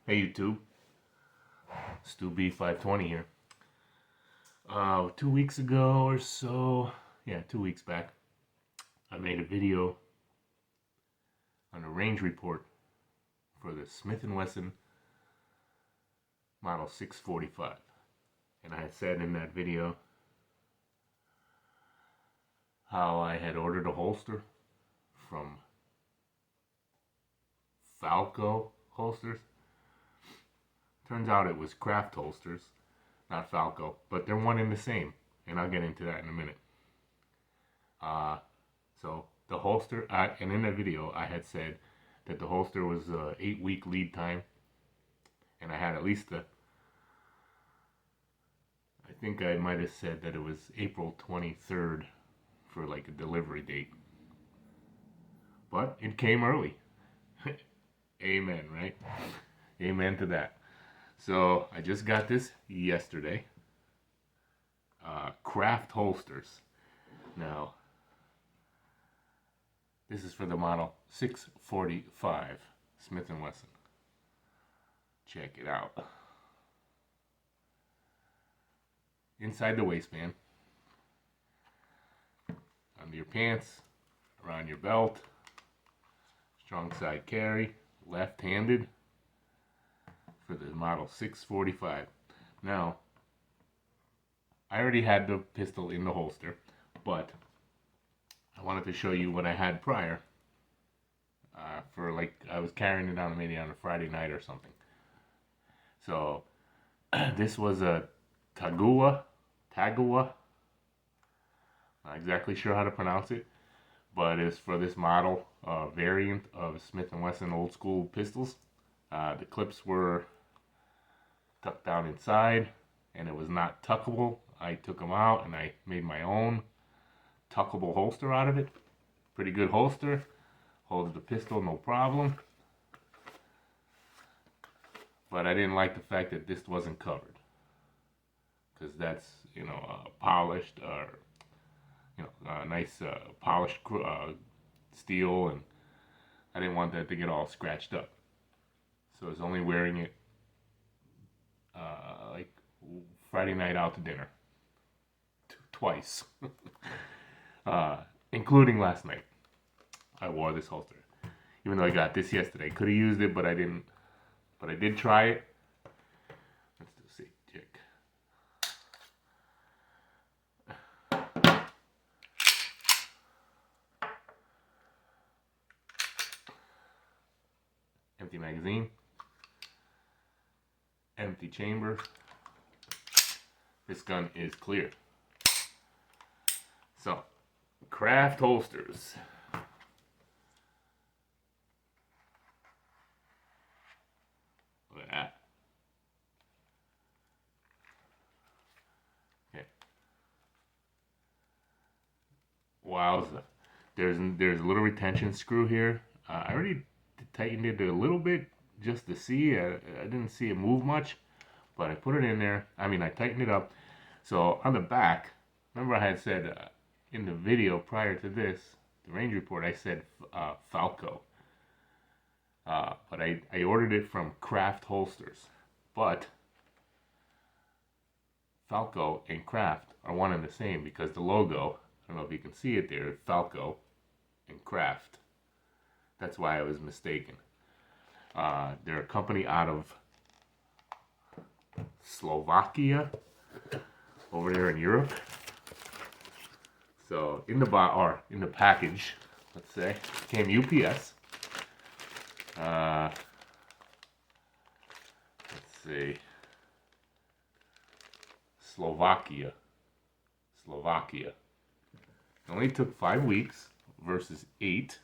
Hey YouTube, Stu B520 here. 2 weeks ago or so, yeah, 2 weeks back, I made a video on a range report for the Smith & Wesson Model 645. And I had said in that video how I had ordered a holster from Falco Holsters. Turns out it was Craft Holsters, not Falco, but they're one and the same, and I'll get into that in a minute. So the holster, and in that video I had said that the holster was a 8-week lead time, and I had at least I think I might have said that it was April 23rd for like a delivery date. But it came early. Amen, right? Amen to that. So I just got this yesterday. Craft holsters. Now, this is for the model 645 Smith & Wesson. Check it out. Inside the waistband, under your pants, around your belt, strong side carry, left-handed for the model 645. Now, I already had the pistol in the holster, but I wanted to show you what I had prior. For like, I was carrying it on maybe on a Friday night or something. So, this was a Tagawa, not exactly sure how to pronounce it, but it's for this model variant of Smith & Wesson old school pistols. The clips were tucked down inside, and it was not tuckable. I took them out and I made my own tuckable holster out of it. Pretty good holster, holds the pistol no problem. But I didn't like the fact that this wasn't covered, because that's, polished, or nice polished steel, and I didn't want that to get all scratched up. So I was only wearing it like Friday night out to dinner, twice, including last night. I wore this holster, even though I got this yesterday. Could have used it, but I didn't. But I did try it. Let's just see, check. Empty magazine, empty chamber. This gun is clear. So, Craft holsters. Look at that. Okay. Wowza. There's a little retention screw here. I already tightened it a little bit just to see. I didn't see it move much, but I put it in there. I tightened it up. So on the back, remember I had said in the video prior to this, the range report, I said Falco. But I ordered it from Craft Holsters. But Falco and Craft are one and the same, because the logo, I don't know if you can see it there, Falco and Craft. That's why I was mistaken. They're a company out of Slovakia, over there in Europe. So in the package, let's say, came UPS. Let's see, Slovakia. It only took 5 weeks versus 8.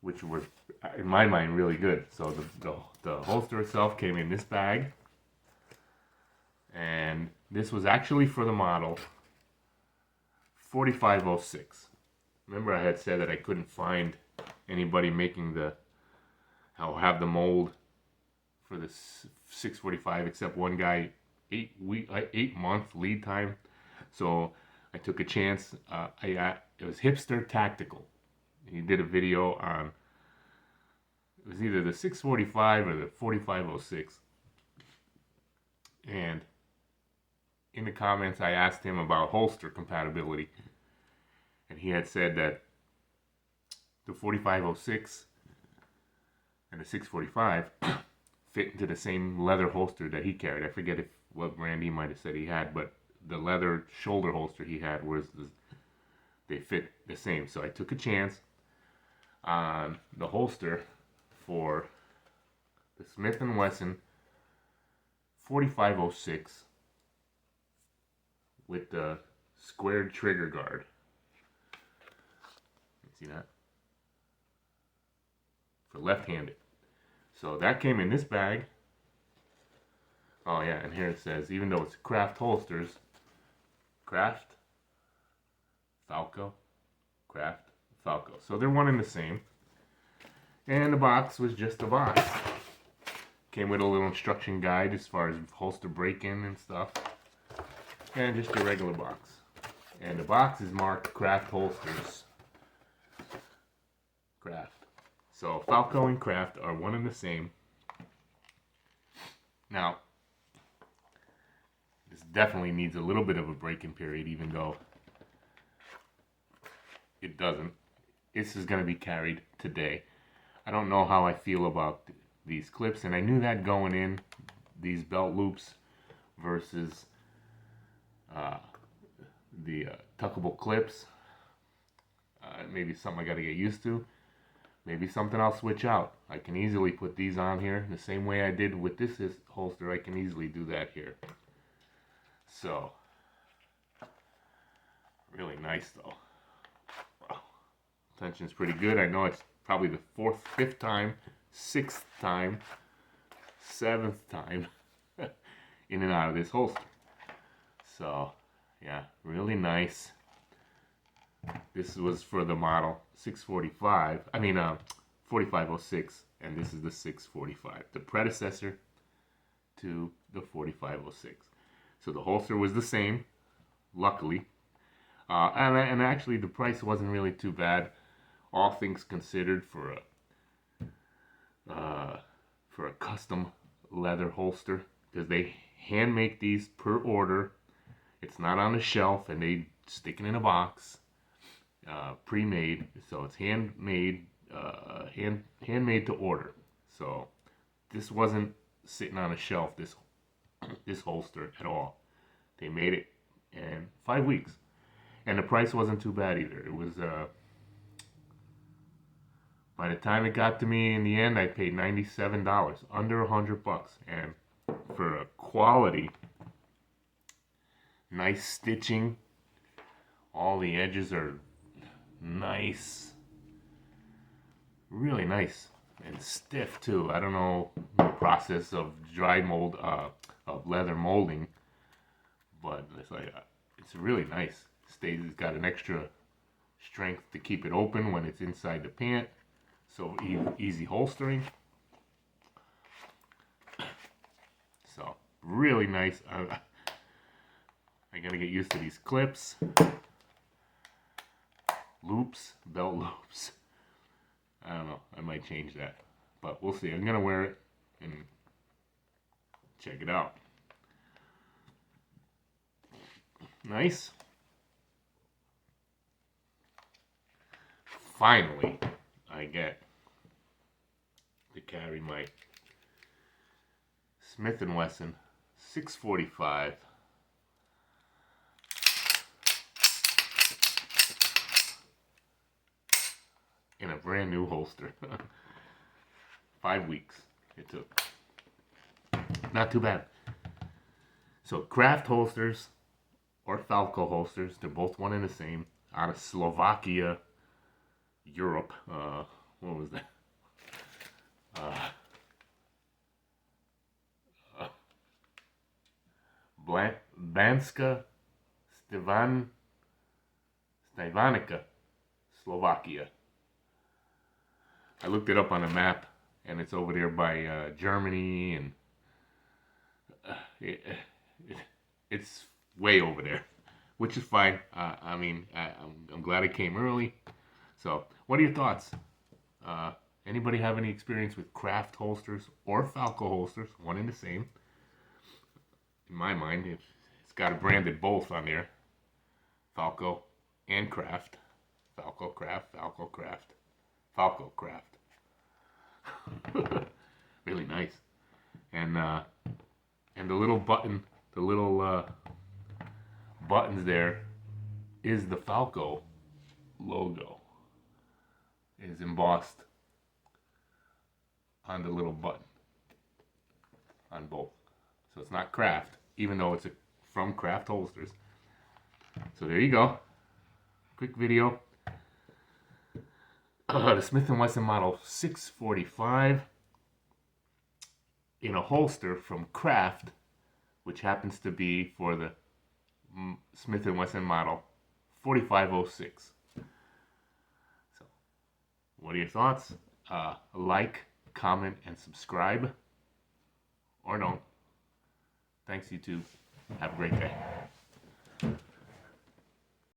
Which were, in my mind, really good. So the holster itself came in this bag, and this was actually for the model 4506. Remember I had said that I couldn't find anybody making have the mold for the 645 except one guy, 8-month lead time. So I took a chance. It was Hipster Tactical. he did a video on, it was either the 645 or the 4506. And in the comments, I asked him about holster compatibility. And he had said that the 4506 and the 645 fit into the same leather holster that he carried. I forget what brand he might have said he had, but the leather shoulder holster he had they fit the same. So I took a chance on the holster for the Smith & Wesson 4506 with the squared trigger guard. See that? For left-handed. So that came in this bag. Oh yeah, and here it says, even though it's Craft holsters, Craft, Falco, Craft, Falco. So they're one and the same. And the box was just a box. Came with a little instruction guide as far as holster break-in and stuff. And just a regular box. And the box is marked Craft holsters. Craft. So Falco and Craft are one and the same. Now, this definitely needs a little bit of a break-in period, even though it doesn't. This is going to be carried today. I don't know how I feel about these clips, and I knew that going in, these belt loops versus the tuckable clips. Maybe something I got to get used to. Maybe something I'll switch out. I can easily put these on here the same way I did with this holster. I can easily do that here. So, really nice though. Wow. Tension's pretty good. I know it's probably the 4th, 5th time, 6th time, 7th time in and out of this holster. So, yeah, really nice. This was for the model 645, 4506, and this is the 645, the predecessor to the 4506. So the holster was the same, luckily, and actually the price wasn't really too bad, all things considered, for a custom leather holster, because they hand make these per order. It's not on the shelf and they stick it in a box. Pre-made, so it's handmade to order. So this wasn't sitting on a shelf, this holster at all. They made it in 5 weeks, and the price wasn't too bad either. It was by the time it got to me in the end, I paid $97, under $100, and for a quality, nice stitching. All the edges are nice, really nice, and stiff too. I don't know the process of dry mold, of leather molding, but it's like it's really nice. It's got an extra strength to keep it open when it's inside the pant, so easy holstering. So really nice. I gotta get used to these clips. Loops, belt loops. I don't know. I might change that, but we'll see. I'm gonna wear it and check it out. Nice. Finally, I get to carry my Smith & Wesson 645. In a brand new holster. 5 weeks it took. Not too bad. So Craft holsters or Falco holsters, they're both one and the same. Out of Slovakia, Europe. What was that? Banska Stevanica, Slovakia. I looked it up on a map, and it's over there by Germany, and it's way over there, which is fine. I'm glad I came early. So What are your thoughts? Anybody have any experience with craft holsters or Falco holsters? One and the same. In my mind, it's got a branded both on there. Falco and craft. Falco craft, Falco craft, Falco craft. Really nice. And the little button, the little buttons there is the Falco logo. It is embossed on the little button on both. So it's not craft, even though it's from Craft Holsters. So there you go. Quick video. The Smith & Wesson Model 645 in a holster from Craft, which happens to be for the Smith & Wesson Model 4506. So, what are your thoughts? Like, comment, and subscribe. Or don't. Thanks, YouTube. Have a great day.